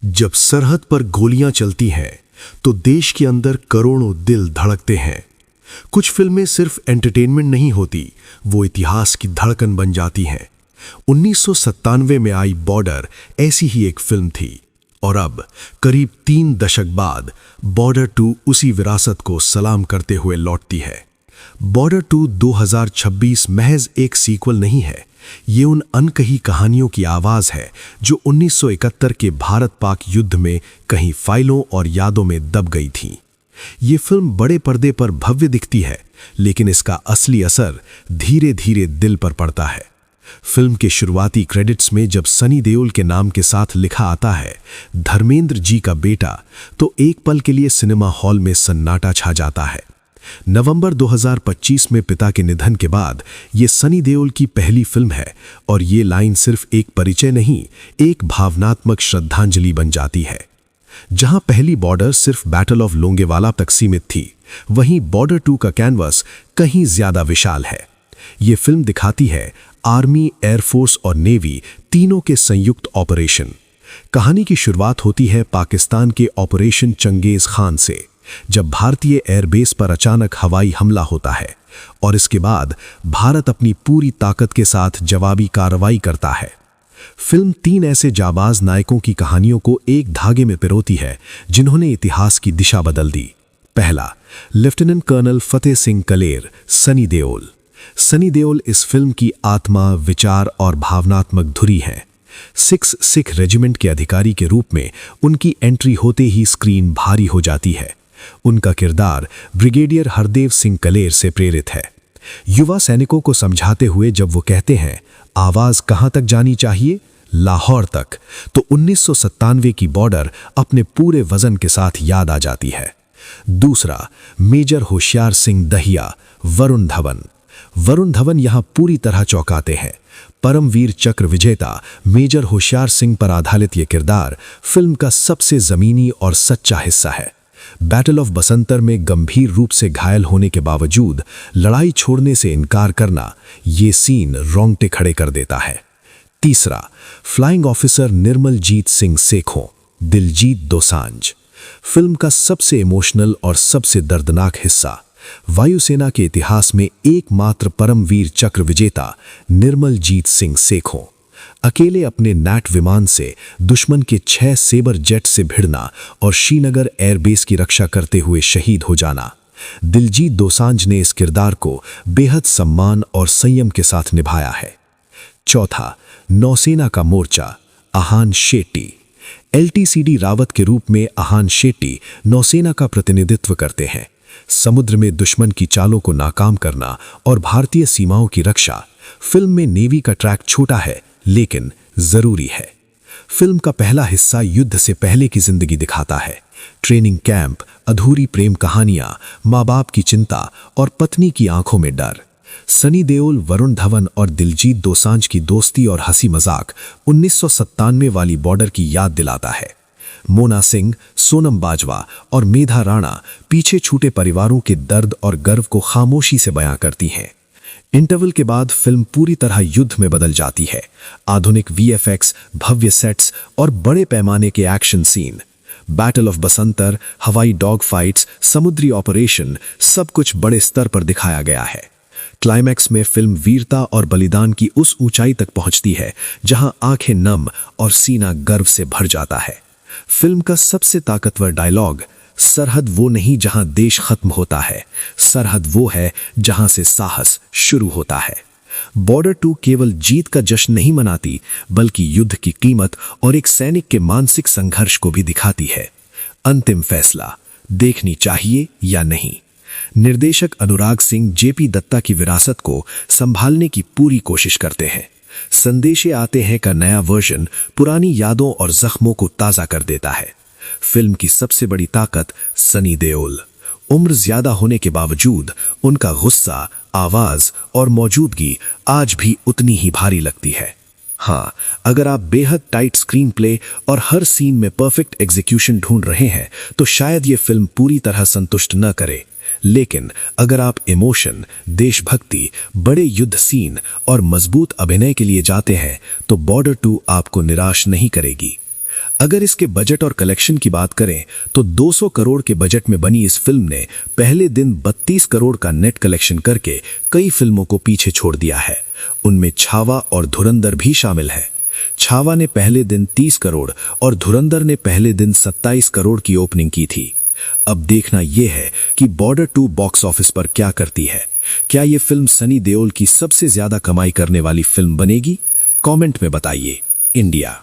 जब सरहद पर गोलियां चलती हैं तो देश के अंदर करोड़ों दिल धड़कते हैं। कुछ फिल्में सिर्फ एंटरटेनमेंट नहीं होती, वो इतिहास की धड़कन बन जाती हैं। 1997 में आई बॉर्डर ऐसी ही एक फिल्म थी और अब करीब 3 दशक बाद बॉर्डर 2 उसी विरासत को सलाम करते हुए लौटती है। बॉर्डर 2 2026 महज एक सीक्वल नहीं है, ये उन अनकही कहानियों की आवाज है जो 1971 के भारत पाक युद्ध में कहीं फाइलों और यादों में दब गई थी। ये फिल्म बड़े पर्दे पर भव्य दिखती है, लेकिन इसका असली असर धीरे धीरे दिल पर पड़ता है। फिल्म के शुरुआती क्रेडिट्स में जब सनी देओल के नाम के साथ लिखा आता है धर्मेंद्र जी का बेटा, तो एक पल के लिए सिनेमा हॉल में सन्नाटा छा जाता है। नवंबर 2025 में पिता के निधन के बाद ये सनी देओल की पहली फिल्म है और ये लाइन सिर्फ एक परिचय नहीं, एक भावनात्मक श्रद्धांजलि बन जाती है। जहां पहली बॉर्डर सिर्फ बैटल ऑफ लोंगेवाला तक सीमित थी, वहीं बॉर्डर 2 का कैनवस कहीं ज्यादा विशाल है। ये फिल्म दिखाती है आर्मी, एयरफोर्स और नेवी तीनों के संयुक्त ऑपरेशन। कहानी की शुरुआत होती है पाकिस्तान के ऑपरेशन चंगेज खान से, जब भारतीय एयरबेस पर अचानक हवाई हमला होता है और इसके बाद भारत अपनी पूरी ताकत के साथ जवाबी कार्रवाई करता है। फिल्म 3 ऐसे जाबाज नायकों की कहानियों को एक धागे में पिरोती है जिन्होंने इतिहास की दिशा बदल दी। पहला, लेफ्टिनेंट कर्नल फतेह सिंह कलेर, सनी देओल। सनी देओल इस फिल्म की आत्मा, विचार और भावनात्मक धुरी हैं। 6 सिख रेजिमेंट के अधिकारी के रूप में उनकी एंट्री होते ही स्क्रीन भारी हो जाती है। उनका किरदार ब्रिगेडियर हरदेव सिंह कलेर से प्रेरित है। युवा सैनिकों को समझाते हुए जब वो कहते हैं आवाज कहां तक जानी चाहिए, लाहौर तक, तो 1997 की बॉर्डर अपने पूरे वजन के साथ याद आ जाती है। दूसरा, मेजर होशियार सिंह दहिया, वरुण धवन। वरुण धवन यहां पूरी तरह चौंकाते हैं। परमवीर चक्र विजेता मेजर होशियार सिंह पर आधारित यह किरदार फिल्म का सबसे जमीनी और सच्चा हिस्सा है। बैटल ऑफ बसंतर में गंभीर रूप से घायल होने के बावजूद लड़ाई छोड़ने से इनकार करना, ये सीन रोंगटे खड़े कर देता है। तीसरा, flying officer Nirmaljit Singh Sekhon, Diljit Dosanjh. Film का सबसे इमोशनल और सबसे दर्दनाक हिस्सा, वायुसेना के इतिहास में एकमात्र परमवीर चक्र विजेता निर्मलजीत सिंह सेखों। अकेले अपने नैट विमान से दुश्मन के 6 सेबर जेट से भिड़ना और श्रीनगर एयरबेस की रक्षा करते हुए शहीद हो जाना। दिलजीत दोसांझ ने इस किरदार को बेहद सम्मान और संयम के साथ निभाया है। चौथा, नौसेना का मोर्चा, आहान शेट्टी। LTCD रावत के रूप में आहान शेट्टी नौसेना का प्रतिनिधित्व करते हैं। समुद्र में दुश्मन की चालों को नाकाम करना और भारतीय सीमाओं की रक्षा। फिल्म में नेवी का ट्रैक छोटा है लेकिन जरूरी है। फिल्म का पहला हिस्सा युद्ध से पहले की जिंदगी दिखाता है। ट्रेनिंग कैंप, अधूरी प्रेम कहानियां, माँ बाप की चिंता और पत्नी की आंखों में डर। सनी देओल, वरुण धवन और दिलजीत दोसांझ की दोस्ती और हंसी मजाक 1997 वाली बॉर्डर की याद दिलाता है। मोना सिंह, सोनम बाजवा और मेधा राणा पीछे छूटे परिवारों के दर्द और गर्व को खामोशी से बयां करती हैं। इंटरवल के बाद फिल्म पूरी तरह युद्ध में बदल जाती है। आधुनिक VFX, भव्य सेट्स और बड़े पैमाने के action scene. Battle of Basantar, हवाई डॉग फाइट्स, समुद्री ऑपरेशन, सब कुछ बड़े स्तर पर दिखाया गया है। क्लाइमैक्स में फिल्म वीरता और बलिदान की उस ऊंचाई तक पहुंचती है जहां आंखें नम और सीना गर्व से भर जाता है। फिल्म का सबसे ताकतवर डायलॉग, सरहद वो नहीं जहां देश खत्म होता है, सरहद वो है जहां से साहस शुरू होता है। बॉर्डर 2 केवल जीत का जश्न नहीं मनाती, बल्कि युद्ध की कीमत और एक सैनिक के मानसिक संघर्ष को भी दिखाती है। अंतिम फैसला, देखनी चाहिए या नहीं। निर्देशक अनुराग सिंह JP दत्ता की विरासत को संभालने की पूरी कोशिश करते हैं। संदेशे आते हैं का नया वर्जन पुरानी यादों और जख्मों को ताजा कर देता है। फिल्म की सबसे बड़ी ताकत सनी देओल। उम्र ज्यादा होने के बावजूद उनका गुस्सा, आवाज और मौजूदगी आज भी उतनी ही भारी लगती है। हाँ, अगर आप बेहद टाइट स्क्रीन प्ले और हर सीन में परफेक्ट एग्जीक्यूशन ढूंढ रहे हैं तो शायद ये फिल्म पूरी तरह संतुष्ट न करे, लेकिन अगर आप इमोशन, देशभक्ति, बड़े युद्ध सीन और मजबूत अभिनय के लिए जाते हैं तो बॉर्डर 2 आपको निराश नहीं करेगी। अगर इसके बजट और कलेक्शन की बात करें तो 200 करोड़ के बजट में बनी इस फिल्म ने पहले दिन 32 करोड़ का नेट कलेक्शन करके कई फिल्मों को पीछे छोड़ दिया है। उनमें छावा और धुरंधर भी शामिल है। छावा ने पहले दिन 30 करोड़ और धुरंधर ने पहले दिन 27 करोड़ की ओपनिंग की थी। अब देखना यह है कि बॉर्डर 2 बॉक्स ऑफिस पर क्या करती है। क्या यह फिल्म सनी देओल की सबसे ज्यादा कमाई करने वाली फिल्म बनेगी? कमेंट में बताइए। इंडिया।